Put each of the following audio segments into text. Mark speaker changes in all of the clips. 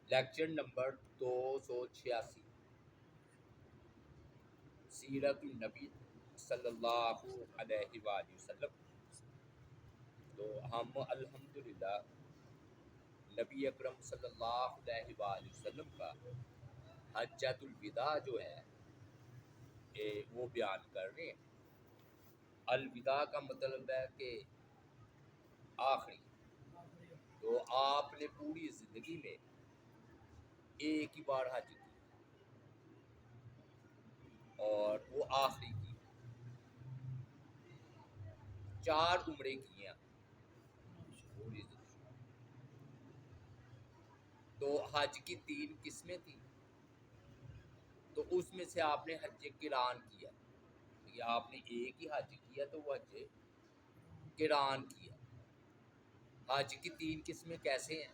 Speaker 1: Lecture number 286 سیرت النبی صلی اللہ علیہ وآلہ وسلم۔ تو ہم الحمدللہ نبی اکرم صلی اللہ علیہ وآلہ وسلم کا حجۃ الوداع جو ہے وہ بیان کر رہے ہیں۔ الوداع کا مطلب ہے کہ آخری، تو آپ نے پوری زندگی میں ایک ہی بار حج کی اور وہ آخری کی، 4 عمرے کی ہیں پوری زندگی۔ تو حج کی 3 قسمیں تھیں، تو اس میں سے آپ نے حج قران کیا، یہ آپ نے ایک ہی حج کیا تو وہ حج قران کیا۔ حج کی 3 قسمیں کیسے ہیں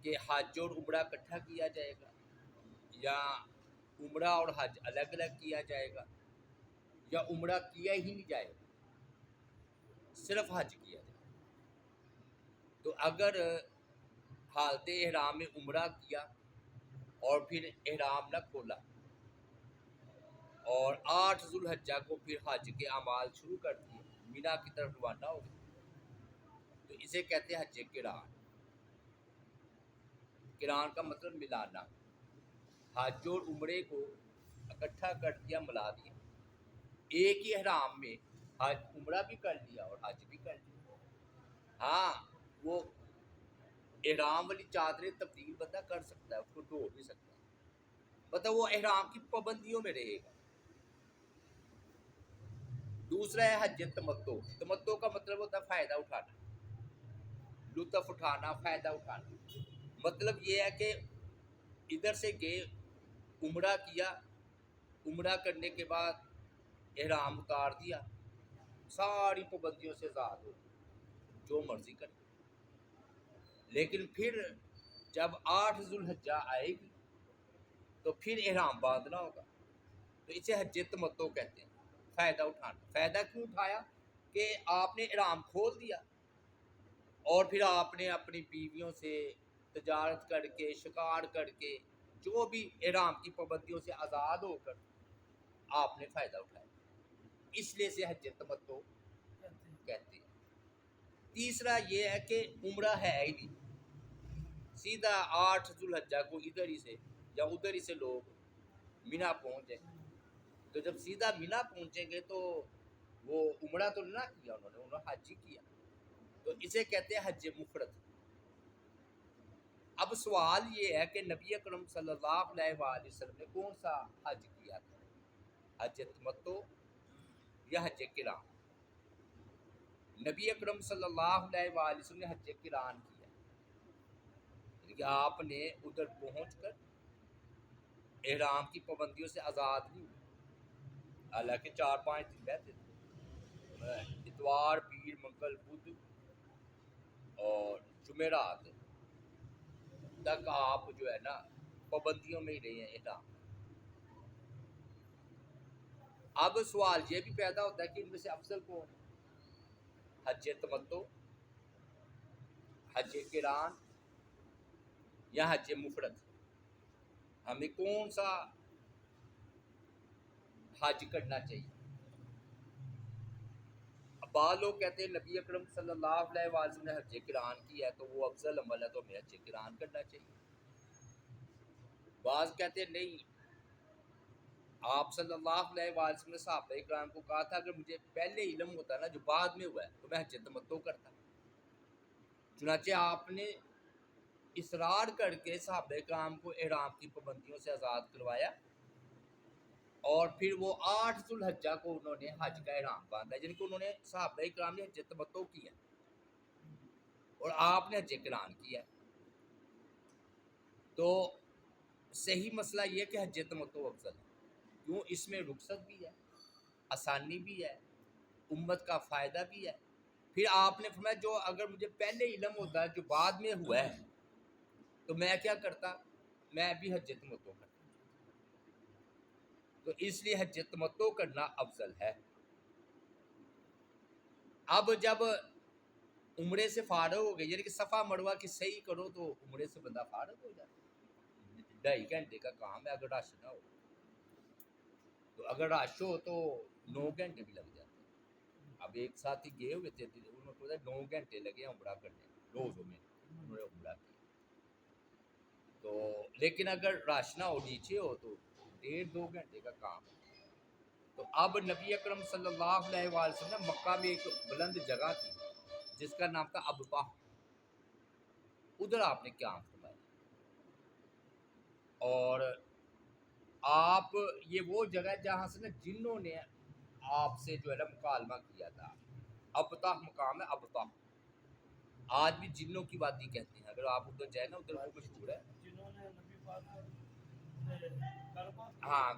Speaker 1: کہ حج اور عمرہ اکٹھا کیا جائے گا، یا عمرہ اور حج الگ الگ کیا جائے گا، یا عمرہ کیا ہی نہیں جائے گا، صرف حج کیا جائے گا۔ تو اگر حالت احرام میں عمرہ کیا اور پھر احرام نہ کھولا اور 8 ذوالحجہ کو پھر حج کے اعمال شروع کر دیے، مینا کی طرف روانہ ہو گئے، تو اسے کہتے ہیں حج قران۔ قران کا مطلب ملانا، حج اور عمرے کو اکٹھا کر دیا، ملا دیا، ایک ہی احرام میں حج عمرہ بھی کر لیا اور حج بھی کر لیا۔ ہاں، وہ احرام والی چادریں تبدیل بندہ کر سکتا ہے، اس کو دھو بھی سکتا ہے، مطلب وہ احرام کی پابندیوں میں رہے گا۔ دوسرا ہے حج تمتع۔ تمتع کا مطلب ہوتا ہے فائدہ اٹھانا، لطف اٹھانا، فائدہ اٹھانا۔ مطلب یہ ہے کہ ادھر سے گئے، عمرہ کیا، عمرہ کرنے کے بعد احرام اتار دیا، ساری پابندیوں سے آزاد ہو گئے، جو مرضی کرے۔ لیکن پھر جب 8 ذوالحجہ آئے گی تو پھر احرام باندھنا ہوگا، تو اسے حج تمتع کہتے ہیں، فائدہ اٹھانا۔ فائدہ کیوں اٹھایا کہ آپ نے احرام کھول دیا اور پھر آپ نے اپنی بیویوں سے تجارت کر کے، شکار کر کے، جو بھی احرام کی پابندیوں سے آزاد ہو کر آپ نے فائدہ اٹھایا، اس لیے سے حج تمتع کہتے ہیں۔ تیسرا یہ ہے کہ عمرہ ہے ہی نہیں، سیدھا 8 ذوالحجہ کو ادھر ہی سے یا ادھر ہی سے لوگ مینا پہنچ جائیں، تو جب سیدھا مینا پہنچیں گے تو وہ عمرہ تو نہ کیا انہوں نے حج ہی کیا، تو اسے کہتے ہیں حج مفرد۔ اب سوال یہ ہے کہ نبی اکرم صلی اللہ علیہ وآلہ وسلم نے کون سا حج کیا تھا، حج تمتع یا حج قران؟ نبی اکرم صلی اللہ علیہ وآلہ وسلم نے حج قران کیا، یعنی کہ آپ نے ادھر پہنچ کر احرام کی پابندیوں سے آزاد نہیں ہوئے، حالانکہ 4-5 دن رہتے تھے، اتوار، پیر، منگل، بدھ اور جمعرات تک آپ جو ہے نا پابندیوں میں ہی رہے ہیں احرام۔ اب سوال یہ بھی پیدا ہوتا ہے کہ ان میں سے افضل کون ہے، حج تمتع، حج قران یا حج مفرد؟ ہمیں کون سا حج کرنا چاہیے؟ بعض لوگ کہتے ہیں نبی اکرم صلی اللہ علیہ وسلم نے حج قران کیا ہے تو وہ افضل عمل ہے، تو ہمیں حج قران کرنا چاہیے۔ بعض کہتے ہیں نہیں، آپ صلی اللہ علیہ وسلم نے صحابہ کرام کو کہا تھا اگر مجھے پہلے علم ہوتا نا جو بعد میں ہوا ہے تو میں حج تمتع کرتا، چنانچہ آپ نے اصرار کر کے صحابہ کرام کو احرام کی پابندیوں سے آزاد کروایا، اور پھر وہ 8 ذوالحجہ کو انہوں نے حج کا احرام باندھا، جن کو انہوں نے صحابہ کرام نے حج تمتع کیا اور آپ نے حج قران کیا۔ تو صحیح مسئلہ یہ کہ حج تمتع افضل ہے، کیوں؟ اس میں رخصت بھی ہے، آسانی بھی ہے، امت کا فائدہ بھی ہے۔ پھر آپ نے فرمایا جو اگر مجھے پہلے علم ہوتا ہے جو بعد میں ہوا ہے تو میں کیا کرتا، میں بھی حج تمتع کرتا، تو اس لیے حج تمتع کرنا افضل ہے۔ اب جب عمرے سے فارغ ہو گئے، یعنی کہ صفا مروہ کی صحیح کرو تو عمرے سے بندہ فارغ ہو جاتا ہے۔ 2.5 گھنٹے کا کام ہے اگر رش نہ ہو تو، اگر رش ہو تو 9 گھنٹے بھی لگ جاتے ہیں۔ اب ایک ساتھ ہی گئے ہوئے تھے، انہوں کو 9 گھنٹے لگے عمرہ کرنے روزوں میں، انہوں نے عمرہ کیا تو، لیکن اگر رش نہ ہو نیچے ہو تو 1.5-2 گھنٹے کا کام ہے۔ تو اب نبی اکرم صلی اللہ علیہ وآلہ وسلم مکہ میں ایک بلند جگہ تھی جس کا نام تھا ابطح، ادھر آپ نے قیام فرمایا، اور آپ یہ وہ جگہ ہے جہاں سے نا جنوں نے آپ سے جو ہے نا مکالمہ کیا تھا۔ ابطح مقام ہے، ابطح آج بھی جنوں کی وادی کہتے ہیں، اگر آپ ادھر جائیں نا ادھر وہ مشہور ہے۔
Speaker 2: جنہوں نے نبی پاک
Speaker 1: ہاں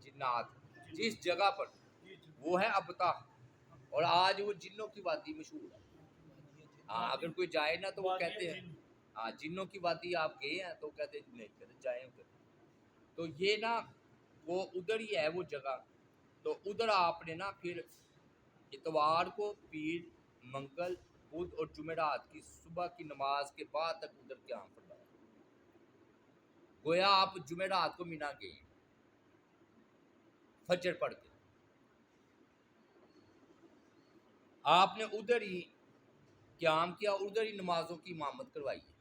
Speaker 1: جنات جس جگہ پر
Speaker 2: جی
Speaker 1: وہ ہے ابطح، اور آج وہ جنوں کی وادی مشہور ہے۔ ہاں اگر کوئی جائے نا تو وہ کہتے ہیں ہاں جنوں کی وادی آپ گئے ہیں تو کہتے ہیں نہیں کہتے جائیں ادھر، تو یہ نا وہ ادھر ہی ہے وہ جگہ۔ تو ادھر آپ نے نا پھر اتوار کو، پیر، منگل، بدھ اور جمعرات کی صبح کی نماز کے بعد تک ادھر قیام فرمایا، گویا آپ جمعرات کو مینا گئے فجر پڑھ کے، آپ نے ادھر ہی قیام کیا، ادھر ہی نمازوں کی امامت کروائی ہے،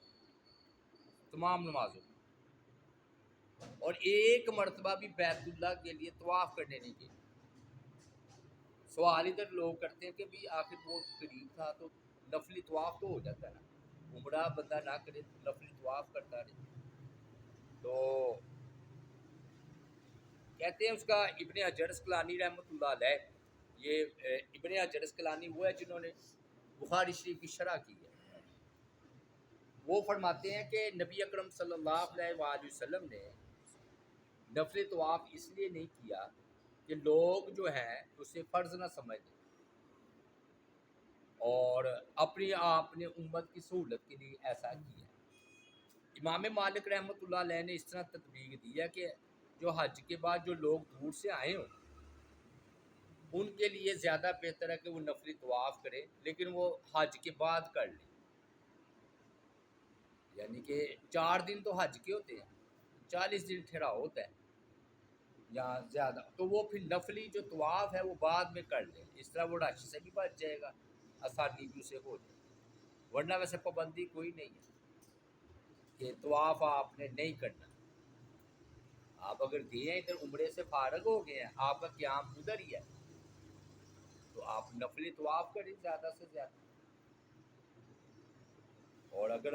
Speaker 1: تمام نمازوں کی، اور ایک مرتبہ بھی بیت اللہ کے لیے طواف کرنے نہیں گئے۔ سوال ادھر لوگ کرتے ہیں کہ بھی آخر وہ قریب تھا تو نفلی طواف تو ہو جاتا ہے نا، عمرہ بندہ نہ کرے تو نفلی طواف کرتا رہے، تو کہتے ہیں اس کا ابن حجر اسقلانی رحمۃ اللہ علیہ، یہ ابن حجر اسقلانی وہ ہے جنہوں نے بخاری شریف کی شرح کی ہے، وہ فرماتے ہیں کہ نبی اکرم صلی اللہ علیہ وآلہ وسلم نے نفل طواف اس لیے نہیں کیا کہ لوگ جو ہیں اسے فرض نہ سمجھ لیں، اور اپنی آپ نے امت کی سہولت کے لیے ایسا کیا۔ امام مالک رحمۃ اللہ علیہ نے اس طرح تطبیق دی ہے کہ جو حج کے بعد جو لوگ دور سے آئے ہوں ان کے لیے زیادہ بہتر ہے کہ وہ نفلی طواف کرے، لیکن وہ حج کے بعد کر لیں، یعنی کہ 4 دن تو حج کے ہوتے ہیں، 40 دن ٹھہراؤ ہوتا ہے یا زیادہ، تو وہ پھر نفلی جو طواف ہے وہ بعد میں کر لیں، اس طرح وہ رش سے بھی بچ جائے گا، آسانی بھی اسے ہو جائے گی، ورنہ ویسے پابندی کوئی نہیں ہے کہ طواف آپ نے نہیں کرنا۔ آپ اگر گئے ہیں ادھر عمرے سے فارغ ہو گئے ہیں، آپ کا قیام ادھر ہی ہے تو آپ نفلی طواف کریں زیادہ سے زیادہ، اور اگر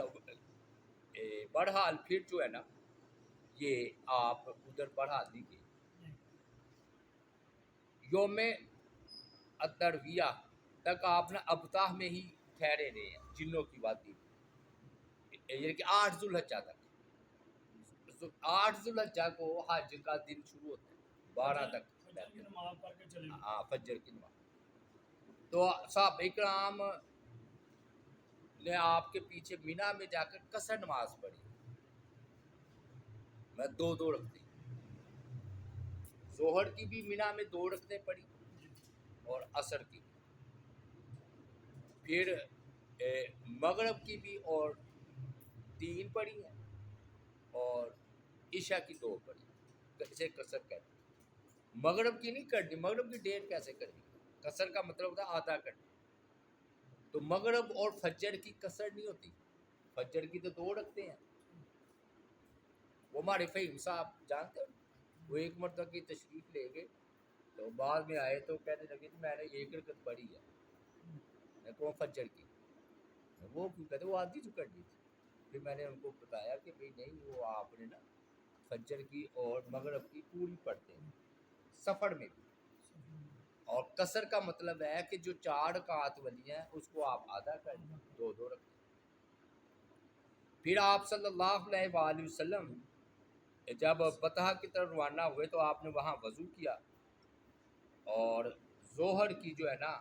Speaker 1: بہرحال پھر جو ہے نا یہ آپ ادھر بڑھا دی گئی یوم الترویہ تک آپ نے ابطح میں ہی ٹھہرے رہے ہیں جنوں کی وادی میں، یعنی کہ 8 ذوالحجہ تک، 8 ذوالحجہ کو حج کا دن شروع ہوتا ہے، 12 تک
Speaker 2: فجر کی نماز پڑھ کے چلے گئے۔
Speaker 1: ہاں فجر کی نماز، تو صحابہ کرام نے آپ کے پیچھے مینا میں جا کر قصر نماز پڑھی، میں 2 رکھتے ظہر کی بھی مینا میں 2 رکھتے پڑھی اور عصر کی بھی، پھر مغرب کی بھی اور 3 پڑھی ہیں، اور عشاء کی 2 پڑھی، اسے قصر کہتے ہیں۔ مغرب کی نہیں کرنی، مغرب کی ڈیٹ کیسے کرنی، قصر کا مطلب ہوتا ہے آدھا کرنا، تو مغرب اور فجر کی قصر نہیں ہوتی، فجر کی تو 2 رکھتے ہیں، وہ ہمارے فہیم صاحب جانتے ہیں، وہ ایک مرتبہ کی تشریف لے گئے تو بعد میں آئے تو کہنے لگے کہ میں نے 1 رکعت پڑھی ہے، میں کہوں فجر کی، وہ کیوں کہتے وہ آدھی تو کرنی تھی، پھر میں نے ان کو بتایا کہ بھئی نہیں وہ آپ نے نا فجر کی اور مغرب کی پوری پڑھتے ہیں سفر میں بھی، اور قصر کا مطلب ہے کہ جو 4 رکعت والی ہیں اس کو آپ آدھا کر دیں، 2 رکھتے ہیں۔ پھر آپ صلی اللہ علیہ وآلہ وسلم جب بطحہ کی طرف روانہ ہوئے تو آپ نے وہاں وضو کیا، اور ظہر کی جو ہے نا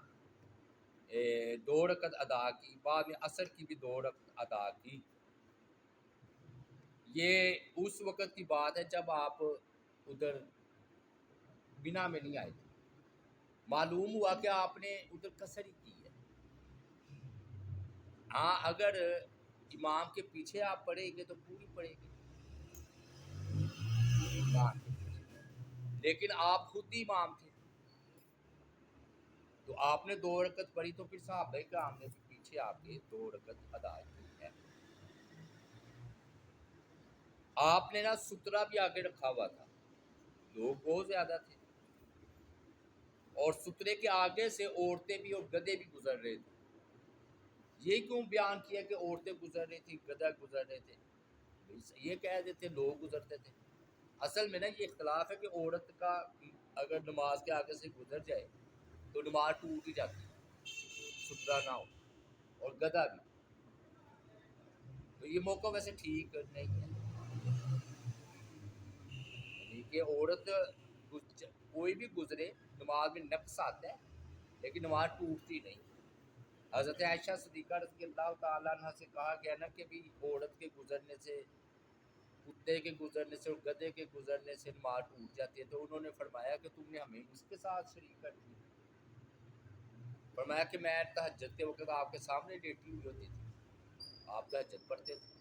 Speaker 1: 2 رکعت ادا کی، بعد میں عصر کی بھی 2 رکعت ادا کی۔ یہ اس وقت کی بات ہے جب آپ ادھر بنا میں نہیں آئے تھے، معلوم ہوا کہ آپ نے ادھر قصر ہی کی ہے، ہاں اگر امام کے پیچھے آپ پڑھیں گے تو پوری پڑھیں گے امام کے پیچھے، لیکن آپ خود ہی امام تھے تو آپ نے 2 رکعت پڑھی تو پھر صحابہ کرام نے بھی پیچھے آپ کے 2 رکعت ادا کی ہے. آپ نے نا سترہ بھی آگے رکھا ہوا تھا، لوگ بہت زیادہ تھے اور سترے کے آگے سے عورتیں بھی اور گدھے بھی گزر رہے تھے. یہ کیوں بیان کیا کہ عورتیں گزر رہی تھی گدھا گزر رہے تھے؟ یہ کہہ دیتے لوگ گزرتے تھے. اصل میں نا یہ اختلاف ہے کہ عورت کا اگر نماز کے آگے سے گزر جائے تو نماز ٹوٹ ہی جاتی ہے، سترا نہ ہو اور گدھا بھی. تو یہ موقع ویسے ٹھیک نہیں ہے، یعنی کہ عورت کوئی بھی گزرے نماز میں نقص آتا ہے لیکن نماز ٹوٹتی نہیں. حضرت عائشہ صدیقہ رضی اللہ تعالیٰ عنہ سے کہا گیا نا کہ بھی عورت کے گزرنے سے، کتے کے گزرنے سے اور گدھے کے گزرنے سے نماز ٹوٹ جاتی ہے. تو انہوں نے فرمایا کہ تم نے ہمیں اس کے ساتھ شریک کر دیا. فرمایا کہ میں تہجد کے وقت آپ کے سامنے لیٹی ہوئی ہوتی تھی، آپ تہجد پڑھتے تھے،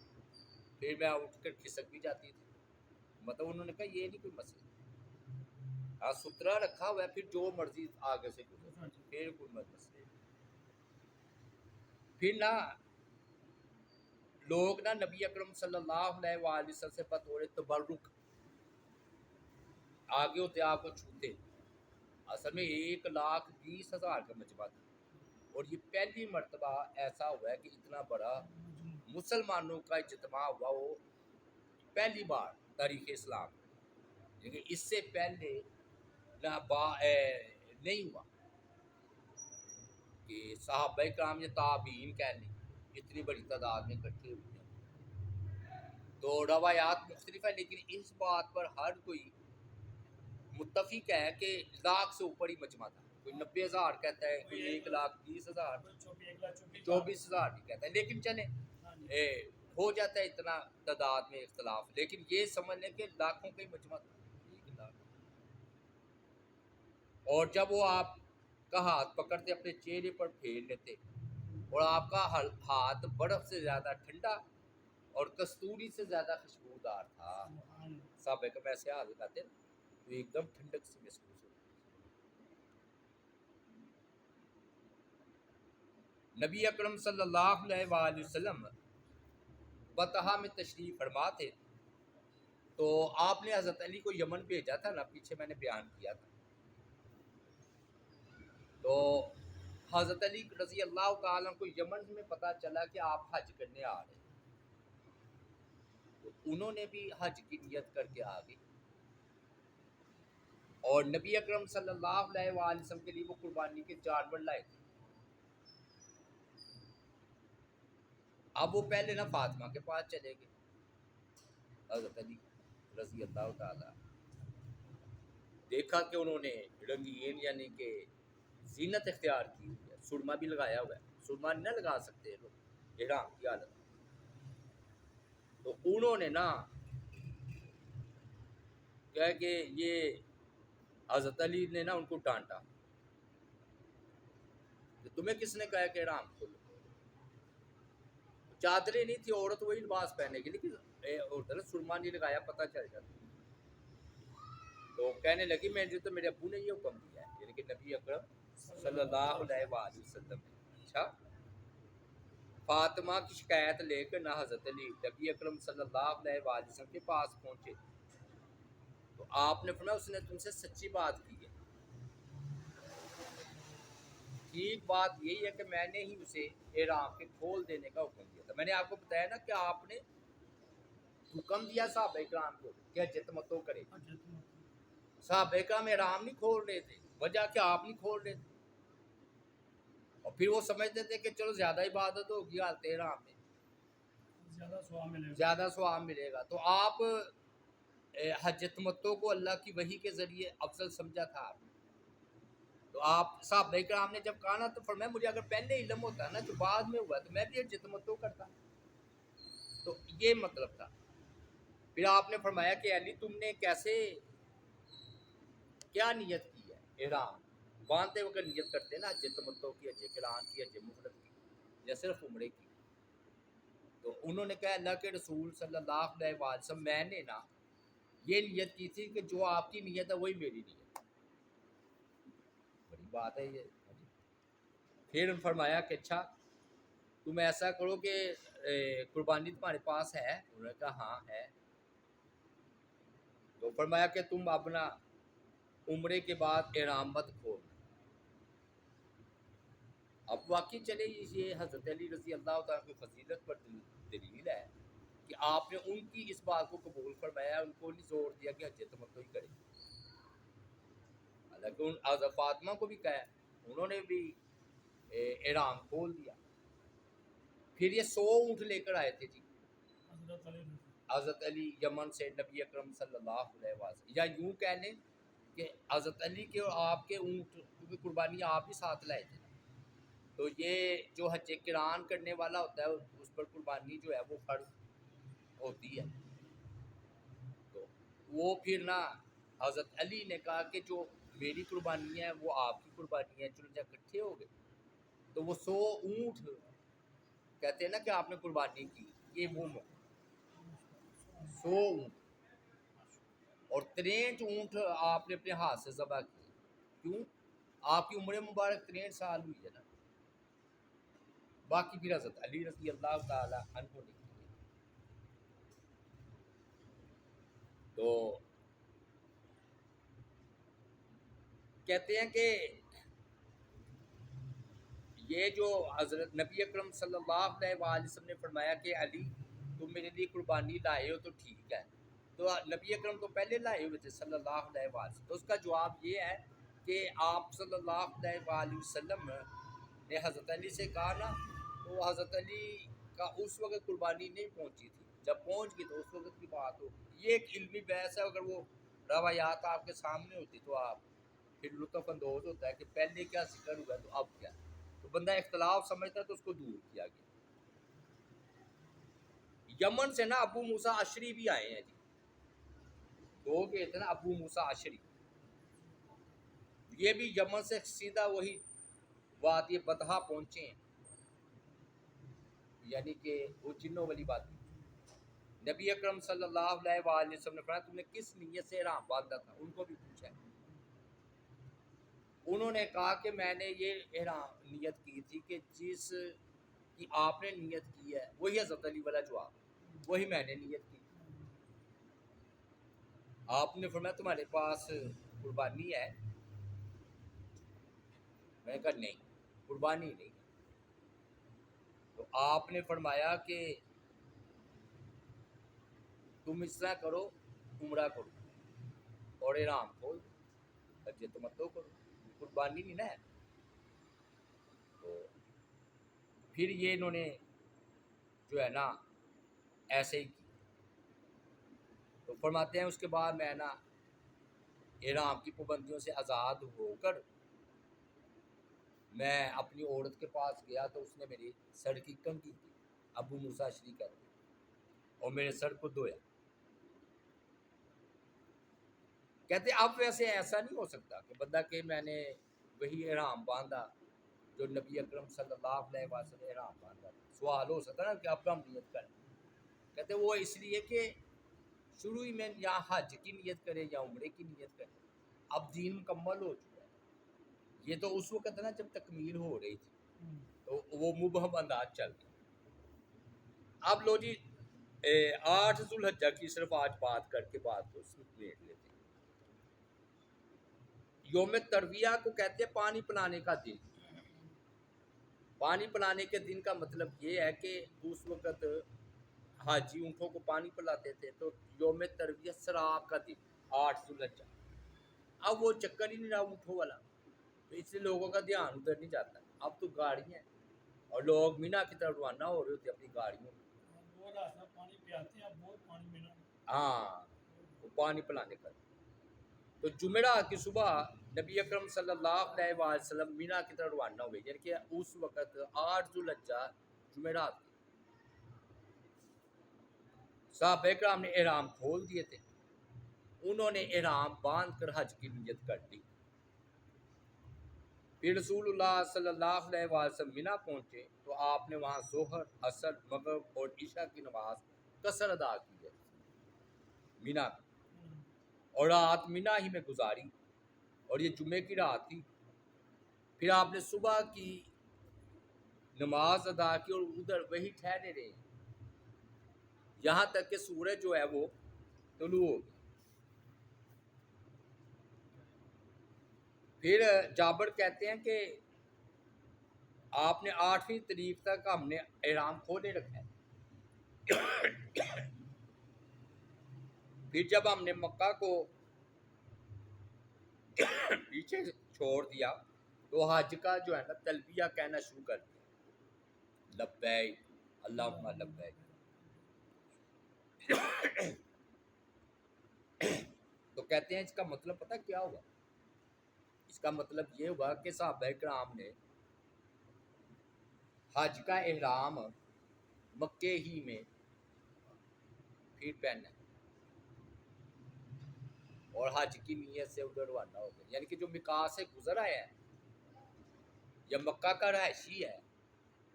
Speaker 1: پھر میں اٹھ کر کھسک بھی جاتی تھی. مطلب انہوں نے کہا یہ نہیں کوئی مسئلہ، ہاں سترا رکھا ہوا ہے پھر جو مرضی آگے سے گزر پھر کوئی مسئلہ. پھر نا لوگ نا نبی اکرم صلی اللہ علیہ وآلہ وسلم سے بطور تبرک آگے ہوتے آپ کو چھوتے. اصل میں 1,20,000 کا مجمع تھا اور یہ پہلی مرتبہ ایسا ہوا ہے کہ اتنا بڑا مسلمانوں کا اجتماع ہوا، وہ پہلی بار تاریخ اسلام، لیکن اس سے پہلے نہیں ہوا کہ صحابہ کرام یا تابعین کہہ لیں اتنی بڑی تعداد میں اکٹھے ہوئے ہیں. تو روایات مختلف ہیں لیکن اس بات پر ہر کوئی متفق ہے کہ 1,00,000 سے اوپر ہی مجمع تھا. کوئی 90,000 کہتا ہے، کوئی 1,20,000، 24,000 بھی کہتا ہے. لیکن چلیں ہو جاتا ہے اتنا تعداد میں اختلاف، لیکن یہ سمجھ لیں کہ لاکھوں کا ہی مجمع تھا، 1,00,000. اور جب وہ آپ کا ہاتھ پکڑتے اپنے چہرے پر پھیر لیتے اور آپ کا ہاتھ برف سے زیادہ ٹھنڈا اور کستوری سے زیادہ خوشبودار تھا. صحابہ کا ویسے ہاتھ لگاتے تو ایک دم ٹھنڈک سے محسوس ہوتی. نبی اکرم صلی اللہ علیہ وآلہ وسلم بطحا میں تشریف فرما تھے تو آپ نے حضرت علی کو یمن بھیجا تھا نا، پیچھے میں نے بیان کیا تھا. تو حضرت علی رضی اللہ تعالیٰ کو یمن میں پتہ چلا کہ آپ حج کرنے آ رہے ہیں، تو انہوں نے بھی حج کی نیت کر کے آ گئے اور نبی اکرم صلی اللہ علیہ وآلہ وسلم کے لیے وہ قربانی کے جانور لائے تھے. اب وہ پہلے نا فاطمہ کے پاس چلے گئے، حضرت علی رضی اللہ تعالیٰ، دیکھا کہ انہوں نے رنگین یعنی کہ زینت اختیار کی ہوئی ہے، سرما بھی لگایا ہوا ہے. سرما نہیں لگا سکتے لوگ احرام کی حالت میں. تو انہوں نے نا کہا کہ یہ حضرت علی نے نا ان کو ڈانٹا کہ تمہیں کس نے کہا کہ احرام کھولو؟ چادریں نہیں تھی، عورت وہی لباس پہنے گی لیکن سرما نہیں لگایا پتہ چل جاتا. تو کہنے لگی میں تو میرے ابو نے یہ حکم دیا ہے، یعنی کہ نبی اکرم صلی اللہ علیہ وآلہ وسلم. اچھا، فاطمہ کی شکایت لے کر نہ حضرت علی نبی اکرم صلی اللہ علیہ وآلہ وسلم کے پاس پہنچے تو آپ نے فرمایا اس نے تم سے سچی بات کی ہے. ٹھیک بات یہی ہے کہ میں نے ہی اسے احرام کے کھول دینے کا حکم دیا تھا. میں نے آپ کو بتایا نا کہ آپ نے حکم دیا صحابہ کرام کو کہ حجت متو کرے. صحابہ کرام احرام نہیں کھول رہے تھے، وجہ کہ آپ نہیں کھول رہے تھے، اور پھر وہ سمجھتے تھے کہ چلو زیادہ عبادت ہوگی حالت احرام میں، زیادہ ثواب ملے گا. تو آپ حجت تمتع کو اللہ کی وحی کے ذریعے افضل سمجھا تھا آپ نے. تو آپ صحابہ کرام نے جب کہا نا تو فرمایا مجھے اگر پہلے علم ہوتا نا جو بعد میں ہوا تو میں بھی حجت تمتع کرتا. تو یہ مطلب تھا. پھر آپ نے فرمایا کہ علی تم نے کیسے کیا نیت کی ہے؟ احرام باندھتے وقت نیت کرتے نا حج تمتع کی، حج قران کی، حج مفرد کی یا صرف عمرے کی. تو انہوں نے کہا اللہ کے رسول صلی اللہ علیہ وسلم میں نے نا یہ نیت کی تھی کہ جو آپ کی نیت ہے وہی میری نیت ہے. بڑی بات ہے یہ. پھر فرمایا کہ اچھا تم ایسا کرو کہ قربانی تمہارے پاس ہے؟ انہوں نے کہا ہاں ہے. تو فرمایا کہ تم اپنا عمرے کے بعد احرام مت کھول. اب واقعی چلے یہ حضرت علی رضی اللہ تعالیٰ کی فضیلت پر دلیل ہے کہ آپ نے ان کی اس بات کو قبول فرمایا، ان کو نہیں زور دیا کہ حج تمتع ہی کرے. حالانکہ ان حضرت فاطمہ کو بھی کہا، انہوں نے بھی احرام کھول دیا. پھر یہ 100 اونٹ لے کر آئے تھے جی
Speaker 2: حضرت علی رضی
Speaker 1: حضرت علی یمن سے نبی اکرم صلی اللہ علیہ وسلم، یا یوں کہہ لیں کہ حضرت علی کے اور آپ کے اونٹ کی قربانی آپ ہی ساتھ لائے تھے. تو یہ جو حج کران کرنے والا ہوتا ہے اس پر قربانی جو ہے وہ فرض ہوتی ہے. تو وہ پھر نا حضرت علی نے کہا کہ جو میری قربانی ہے وہ آپ کی قربانی ہے، چلو جب اکٹھے ہو گئے تو وہ 100 اونٹ کہتے ہیں نا کہ آپ نے قربانی کی، یہ وہ 100 اونٹ اور 63 اونٹ آپ نے اپنے ہاتھ سے ذبح کیے. کیوں؟ آپ کی عمر مبارک 63 سال ہوئی ہے نا. باقی پھر حضرت علی رضی اللہ تعالی عنہ نے کیے. تو کہتے ہیں کہ یہ جو حضرت نبی اکرم صلی اللہ علیہ وآلہ وسلم نے فرمایا کہ علی تم میرے لیے قربانی لائے ہو تو ٹھیک ہے. تو نبی اکرم تو پہلے لائے ہوئے تھے صلی اللہ علیہ وآلہ وسلم. تو اس کا جواب یہ ہے کہ آپ صلی اللہ علیہ وآلہ وسلم نے حضرت علی سے کہا نا، تو حضرت علی کا اس وقت قربانی نہیں پہنچی تھی، جب پہنچ گئی تو اس وقت کی بات ہو. یہ ایک علمی بحث ہے، اگر وہ روایات آپ کے سامنے ہوتی تو آپ پھر لطف اندوز ہوتا ہے کہ پہلے کیا ذکر ہوا ہے تو اب کیا. تو بندہ اختلاف سمجھتا ہے تو اس کو دور کیا گیا. یمن سے نا ابو موسیٰ اشری بھی آئے ہیں جی، 2 گئے تھے نا ابو موسیٰ اشری، یہ بھی یمن سے سیدھا وہی وادی بطحا پہنچے ہیں، یعنی کہ وہ جنوں والی بات نہیں. نبی اکرم صلی اللہ علیہ وآلہ وسلم نے فرمایا تم نے کس نیت سے احرام باندھا تھا؟ ان کو بھی پوچھا ہے. انہوں نے کہا کہ میں نے یہ احرام نیت کی تھی کہ جس کی آپ نے نیت کی ہے وہی حضرت علی والا جواب، وہی میں نے نیت کی. آپ نے فرمایا تمہارے پاس قربانی ہے؟ میں نے کہا نہیں قربانی نہیں. تو آپ نے فرمایا کہ تم اس طرح کرو، عمرہ کرو اور احرام کھول دو، حج تمتع کرو، قربانی نہیں نا ہے. تو پھر یہ انہوں نے جو ہے نا ایسے ہی کی. تو فرماتے ہیں اس کے بعد میں نا احرام کی پابندیوں سے آزاد ہو کر میں اپنی عورت کے پاس گیا تو اس نے میری سر کی کنگھی کی، ابو موسیٰ اشری کہتے ہیں، اور میرے سر کو دھویا. کہتے اب ویسے ایسا نہیں ہو سکتا کہ بندہ کہ میں نے وہی احرام باندھا جو نبی اکرم صلی اللہ علیہ وسلم نے احرام باندھا. سوال ہو سکتا نا کہ اب ہم نیت کریں. کہتے وہ اس لیے کہ شروع ہی میں یا حج کی نیت کرے یا عمرے کی نیت کرے، اب دین مکمل ہو چکا ہے. یہ تو اس وقت نا جب تکمیل ہو رہی تھی تو وہ مبہم انداز چل گیا. اب لو جی 8 ذوالحجہ کی صرف آج بات کر کے بات کو سمیٹ لیتے ہیں. یوم ترویہ کو کہتے ہیں پانی پلانے کا دن. پانی پلانے کے دن کا مطلب یہ ہے کہ اس وقت حاجی اونٹوں کو پانی پلاتے تھے. تو یوم ترویہ سراب کا دن 8 ذوالحجہ. اب وہ چکر ہی نہیں رہا اونٹوں والا، تو اس سے لوگوں کا دھیان ادھر نہیں جاتا. اب تو گاڑیاں اور لوگ مینا کی طرف روانہ ہو رہے ہوتے اپنی گاڑیوں میں.
Speaker 2: وہ راستہ پانی پیاتے ہیں، اب بہت پانی ملا.
Speaker 1: ہاں وہ پانی پلانے کا. تو جمعرات کی صبح نبی اکرم صلی اللہ علیہ وآلہ وسلم مینا کی طرف روانہ ہوئے، یعنی کہ اس وقت 8 ذوالحجہ جمعرات کی. صحابہ کرام نے احرام کھول دیے تھے، انہوں نے احرام باندھ کر حج کی نیت کر لی. پھر رسول اللہ صلی اللہ علیہ وسلم مینا پہنچے تو آپ نے وہاں ظہر، عصر، مغرب اور عشاء کی نماز قصر ادا کی ہے مینا میں، اور رات مینا ہی میں گزاری، اور یہ جمعے کی رات تھی۔ پھر آپ نے صبح کی نماز ادا کی اور ادھر وہی ٹھہرے رہے یہاں تک کہ سورج جو ہے وہ طلوع ہو گیا۔ پھر جابر کہتے ہیں کہ آپ نے 8ویں تاریخ تک ہم نے احرام کھولے رکھا ہے۔ پھر جب ہم نے مکہ کو پیچھے چھوڑ دیا تو حج کا جو ہے نا تلبیہ کہنا شروع کر دیا، لبیک اللہم لبیک۔ تو کہتے ہیں اس کا مطلب پتہ کیا ہوا؟ اس کا مطلب یہ ہوا کہ صحابہ کرام نے حج کا احرام مکے ہی میں پھر پہنا اور حج کی نیت سے ادھر روانہ ہو گئے، یعنی کہ جو میقات سے گزر آیا ہے یا مکہ کا رہائشی ہے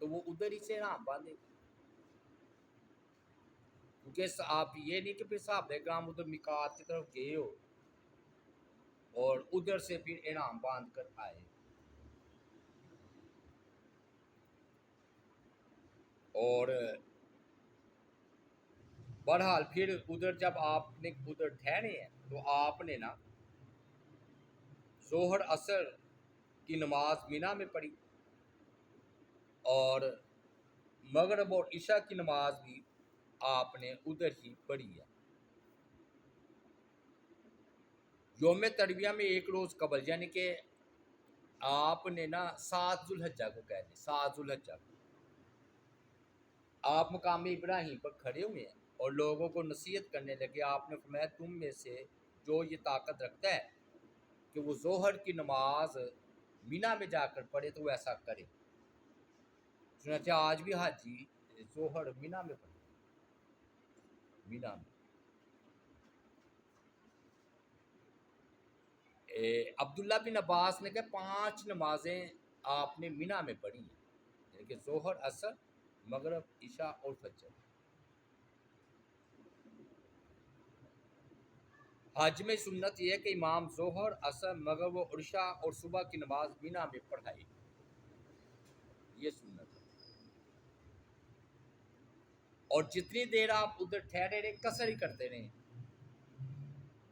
Speaker 1: تو وہ ادھر ہی سے احرام باندھے گا، کیونکہ آپ یہ نہیں کہ پھر صحابہ کرام ادھر میقات کی طرف گئے ہو اور ادھر سے پھر احرام باندھ کر آئے۔ اور بہرحال پھر ادھر جب آپ نے ادھر ٹھہرے ہیں تو آپ نے نا ظہر عصر کی نماز مینا میں پڑھی اور مغرب اور عشاء کی نماز بھی آپ نے ادھر ہی پڑھی ہے۔ یوم ترویہ میں ایک روز قبل، یعنی کہ آپ نے نا 7 ذوالحجہ کو کہہ دیں، 7 ذوالحجہ کو آپ مقام ابراہیم پر کھڑے ہوئے ہیں اور لوگوں کو نصیحت کرنے لگے۔ آپ نے فرمایا تم میں سے جو یہ طاقت رکھتا ہے کہ وہ ظہر کی نماز مینا میں جا کر پڑھے تو وہ ایسا کرے۔ چنانچہ آج بھی حاجی ظہر مینا میں پڑھے، مینا میں۔ عبداللہ بن عباس نے کہا 5 نمازیں آپ نے مینا میں پڑھی ہیں، یعنی کہ ظہر، عصر، مغرب، عشاء اور فجر۔ حج میں سنت یہ ہے کہ امام ظہر، عصر، مغرب و عشاء اور صبح کی نماز مینا میں پڑھائے، یہ سنت ہے۔ اور جتنی دیر آپ ادھر ٹھہرے رہے قصر ہی کرتے رہے،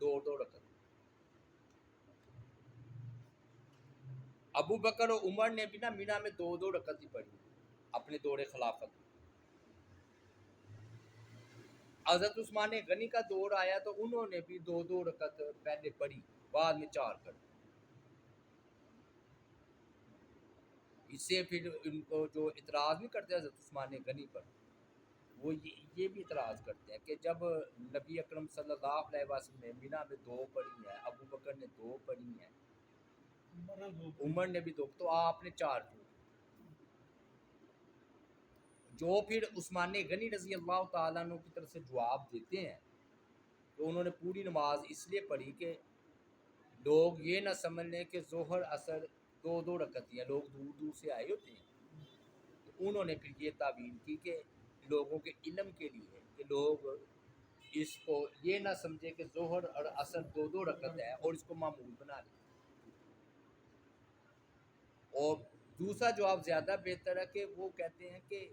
Speaker 1: 2 رکعت۔ ابو بکر و عمر نے بھی نا مینا میں 2 رکعت ہی پڑھی اپنے دور خلافت۔ حضرت عثمان غنی کا دور آیا تو انہوں نے بھی 2 رکعت پہلے پڑھی، بعد میں 4 کر دی۔ اس سے پھر ان کو جو اعتراض نہیں کرتے حضرت عثمان غنی پر، وہ یہ بھی اعتراض کرتے ہیں کہ جب نبی اکرم صلی اللہ علیہ وسلم نے مینا میں 2 پڑھی ہیں، ابو بکر نے 2 پڑھی ہیں، عمر نے بھی 2، تو آپ نے 4 کیوں؟ جو پھر عثمان غنی رضی اللہ تعالیٰ عنہ کی طرف سے جواب دیتے ہیں تو انہوں نے پوری نماز اس لیے پڑھی کہ لوگ یہ نہ سمجھ لیں کہ ظہر عصر 2 رکعت ہیں، لوگ دور دور سے آئے ہوتے ہیں، تو انہوں نے پھر یہ تعبیر کی کہ لوگوں کے علم کے لیے کہ لوگ اس کو یہ نہ سمجھے کہ ظہر اور عصر 2 رکعت ہے اور اس کو معمول بنا لیں۔ اور دوسرا جواب زیادہ بہتر ہے کہ وہ کہتے ہیں کہ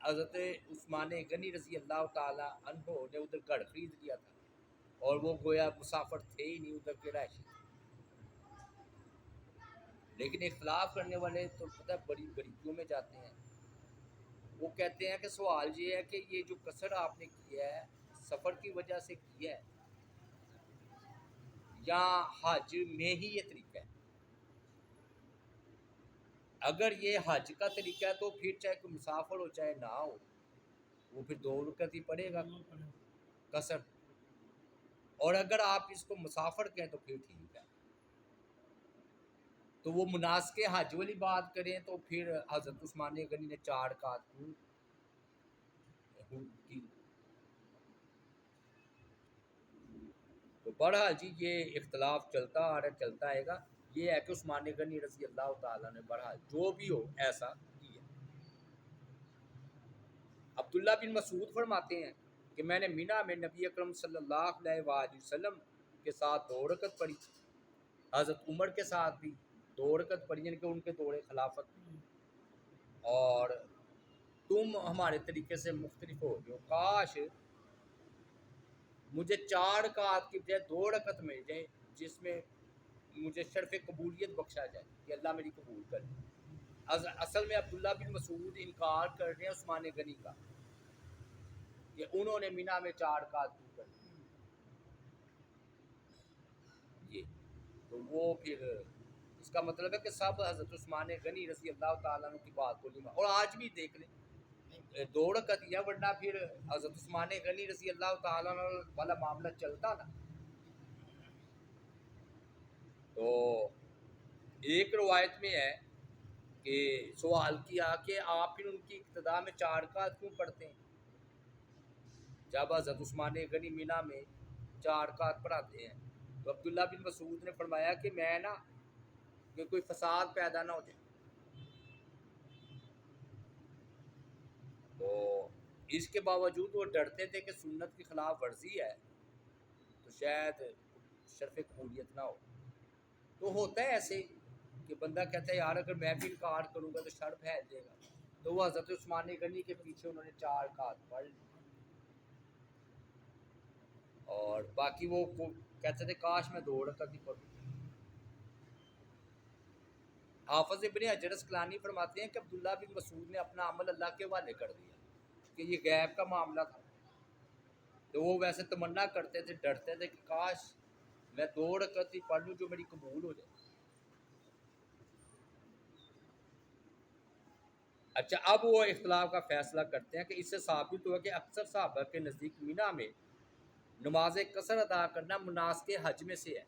Speaker 1: حضرت عثمان غنی رضی اللہ تعالیٰ عنہ نے ادھر گھر خرید لیا تھا اور وہ گویا مسافر تھے ہی نہیں، ادھر کے رہائشی تھے۔ لیکن اختلاف کرنے والے تو پتہ ہے بڑی باریکیوں میں جاتے ہیں۔ وہ کہتے ہیں کہ سوال یہ ہے کہ یہ جو قصر آپ نے کیا ہے سفر کی وجہ سے کیا ہے یا حج میں ہی یہ طریقہ ہے؟ اگر یہ حج کا طریقہ ہے تو پھر چاہے کوئی مسافر ہو چاہے نہ ہو وہ پھر 2 رکعت ہی پڑے گا قصر، اور اگر آپ اس کو مسافر کہیں تو پھر ٹھیک ہے۔ تو وہ مناسک حج والی بات کریں تو پھر حضرت عثمان غنی نے 4 رکعت کی۔ تو بہرحال جی یہ اختلاف چلتا آ رہا چلتا آئے گا۔ یہ ہے کہ عثمان غنی رضی اللہ تعالیٰ نے بہرحال جو بھی ہو ایسا کیا۔ عبداللہ بن مسعود فرماتے ہیں کہ میں نے مینا میں نبی اکرم صلی اللہ علیہ وآلہ وسلم کے ساتھ 2 رکعت پڑھی، حضرت عمر کے ساتھ بھی 2 رکعت پڑھی، یعنی کہ ان کے دور خلافت میں، اور تم ہمارے طریقے سے مختلف ہو گئے ہو، کاش مجھے 4 رکعت کی بجائے 2 رکعت مل جائیں جس میں مجھے شرف قبولیت بخشا جائے کہ اللہ میری قبول کرے۔ اصل میں عبداللہ بن مسعود انکار کر رہے ہیں عثمان غنی کا کہ انہوں نے مینا میں 4 رکعت کیوں کر دی یہ، تو وہ پھر اس کا مطلب ہے کہ سب حضرت عثمان غنی رضی اللہ تعالیٰ عنہ کی بات کو نہیں، اور آج بھی دیکھ لیں 2 رکعت یا ورنہ پھر حضرت عثمان غنی رضی اللہ تعالیٰ عنہ والا معاملہ چلتا نا۔ تو ایک روایت میں ہے کہ سوال کیا کہ آپ پھر ان کی ابتدا میں 4 رکعت کیوں پڑھتے ہیں جب حضرت عثمان غنی مینا میں 4 رکعت پڑھاتے ہیں؟ تو عبداللہ بن مسعود نے فرمایا کہ میں نا کہ کوئی فساد پیدا نہ ہو جائے، تو اس کے باوجود وہ ڈرتے تھے کہ سنت کی خلاف ورزی ہے تو شاید شرف قبولیت نہ ہو۔ تو ہوتا ہے ایسے کہ بندہ کہتا ہے یار اگر میں بھی انکار کروں گا تو شر پھیل جائے گا، تو وہ حضرت عثمان غنی کے پیچھے انہوں نے 4 رکعت پڑھ لی، اور باقی وہ کہتے تھے کاش میں 2 رکعت ہی پڑھوں۔ حافظ ابن حجر اسقلانی فرماتے ہیں کہ عبداللہ بن مسعود نے اپنا عمل اللہ کے حوالے کر دیا کہ یہ غیب کا معاملہ تھا، تو وہ ویسے تمنا کرتے تھے، ڈرتے تھے کہ کاش میں 2 رکعت ہی پڑھ لوں جو میری قبول ہو جائے۔ اچھا، اب وہ اختلاف کا فیصلہ کرتے ہیں کہ اس سے ثابت ہوا کہ اکثر صحابہ کے نزدیک مینا میں نماز قصر ادا کرنا مناسک حج میں سے ہے،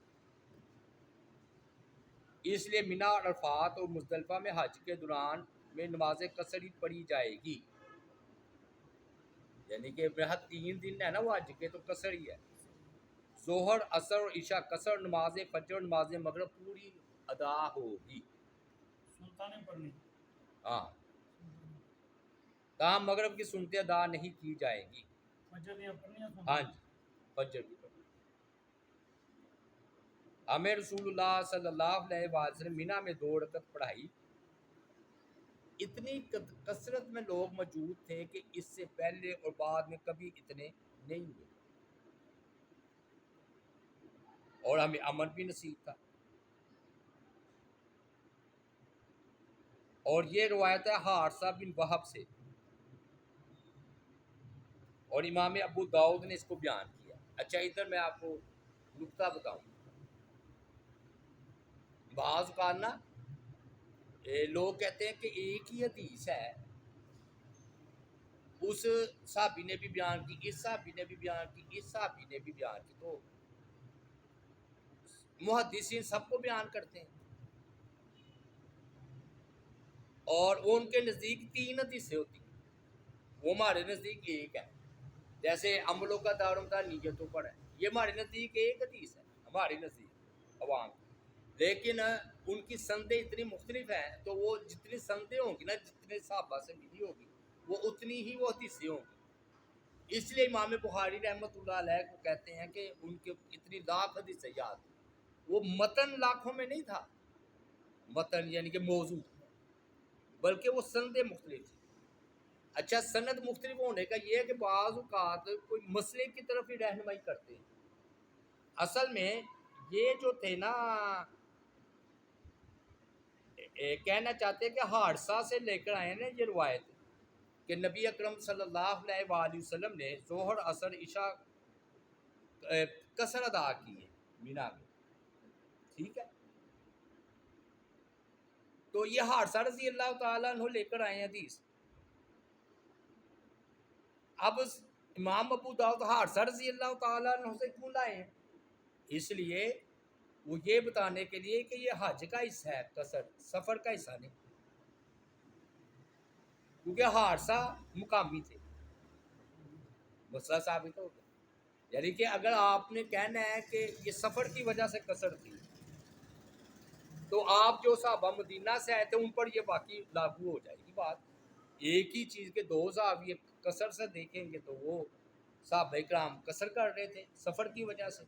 Speaker 1: اس لیے مینا اور عرفات اور مزدلفہ میں حج کے دوران میں نماز قصر ہی پڑھی جائے گی، یعنی کہ بہت 3 دن ہے نا وہ حج کے، تو قصر ہی ہے۔ ظہر، عصر اور عشاء قصر، نماز فجر اور نماز مغرب پوری ادا ہوگی۔
Speaker 2: سلطانیں پڑھنی،
Speaker 1: ہاں، تاہم مغرب کی سنتیں ادا نہیں کی جائیں گی۔
Speaker 2: فجر یا پڑھنی ہے
Speaker 1: ہاں جی، فجر بھی پڑھیں۔ ہمیں رسول اللہ صلی اللہ علیہ وآلہ وسلم مینا میں 2 رکعت پڑھائی، اتنی کثرت میں لوگ موجود تھے کہ اس سے پہلے اور بعد میں کبھی اتنے نہیں ہوئے، اور ہمیں امن بھی نصیب تھا۔ اور یہ روایت ہے حارثہ بن وہب سے، اور امام ابو داؤد نے اس کو بیان کیا۔ اچھا، ادھر میں آپ کو نکتہ بتاؤں، بعض اوقات نا لوگ کہتے ہیں کہ ایک ہی حدیث ہے، اس صحابی نے بھی بیان کی، اس صحابی نے بھی بیان کی، اس صحابی نے بھی بیان کی، تو محدثین سب کو بیان کرتے ہیں، اور ان کے نزدیک 3 حدیثیں ہوتی ہیں، وہ ہمارے نزدیک ایک ہے۔ جیسے عملوں کا دارمدار نیتوں پر ہے، یہ ہمارے نزدیک ایک حدیث ہے، ہمارے نزدیک عوام، لیکن ان کی سندیں اتنی مختلف ہیں، تو وہ جتنی سندیں ہوں گی نا، جتنے صحابہ سے ملی ہوگی، وہ اتنی ہی وہ حدیثیں ہوں گی۔ اس لیے امام بخاری رحمۃ اللہ علیہ کو کہتے ہیں کہ ان کے اتنی لاکھ حدیثیں یاد، وہ متن لاکھوں میں نہیں تھا، متن یعنی کہ موضوع، بلکہ وہ سندیں مختلف تھیں۔ اچھا، سند مختلف ہونے کا یہ ہے کہ بعض اوقات کوئی مسئلے کی طرف ہی رہنمائی کرتے ہیں۔ اصل میں یہ جو تھے نا کہنا چاہتے ہیں کہ حارثہ سے لے کر آئے نا یہ روایت کہ نبی اکرم صلی اللہ علیہ وآلہ وسلم نے ظہر، عصر، عشاء قصر ادا کی ہے مینا میں، ٹھیک ہے؟ تو یہ حارثہ رضی اللہ تعالیٰ عنہ لے کر آئے ہیں حدیث۔ اب امام ابو داؤد حارثہ رضی اللہ تعالیٰ عنہ سے کیوں لائے ہیں؟ اس لیے وہ یہ بتانے کے لیے کہ یہ حج کا حصہ ہے، قصر سفر کا حصہ نہیں، کیونکہ حارثہ مقامی تھے، مسئلہ ثابت ہو گیا۔ یعنی کہ اگر آپ نے کہنا ہے کہ یہ سفر کی وجہ سے قصر تھی، تو آپ جو صحابہ مدینہ سے آئے تھے ان پر یہ باقی لاگو ہو جائے گی بات. ایک ہی چیز کے دو زاویے قصر سے دیکھیں گے تو وہ صحابہ کرام قصر کر رہے تھے سفر کی وجہ سے.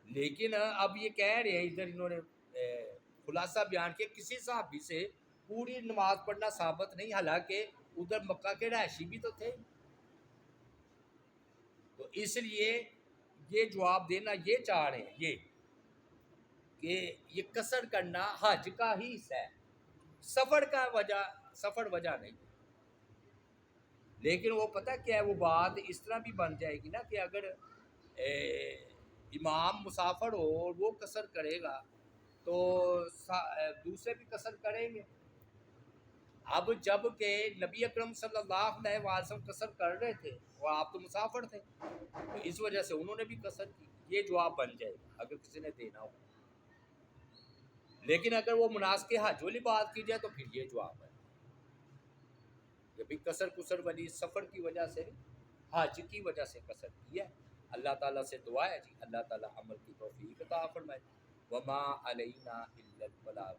Speaker 1: لیکن اب یہ کہہ رہے ہیں ادھر انہوں نے خلاصہ بیان کیا کسی صحابی سے پوری نماز پڑھنا ثابت نہیں، حالانکہ ادھر مکہ کے رہائشی بھی تو تھے. تو اس لیے یہ جواب دینا یہ چاہ رہے ہیں یہ کہ یہ قصر کرنا حج کا ہی حصہ ہے، سفر وجہ نہیں. لیکن وہ پتہ کیا ہے، وہ بات اس طرح بھی بن جائے گی نا کہ اگر امام مسافر ہو اور وہ قصر کرے گا تو دوسرے بھی قصر کریں گے. اب جب کہ نبی اکرم صلی اللہ علیہ وسلم قصر کر رہے تھے اور آپ تو مسافر تھے، تو اس وجہ سے انہوں نے بھی قصر کی. یہ جواب بن جائے گا اگر کسی نے دینا ہو. لیکن اگر وہ مناسک حج والی بات کی جائے تو پھر یہ جواب ہے کہ بھی قصر والی سفر کی وجہ سے حج کی وجہ سے قصر کی ہے. اللہ تعالیٰ سے دعا ہے جی اللہ تعالیٰ عمل کی توفیق عطا فرمائے. وما علینا الا البلاغ.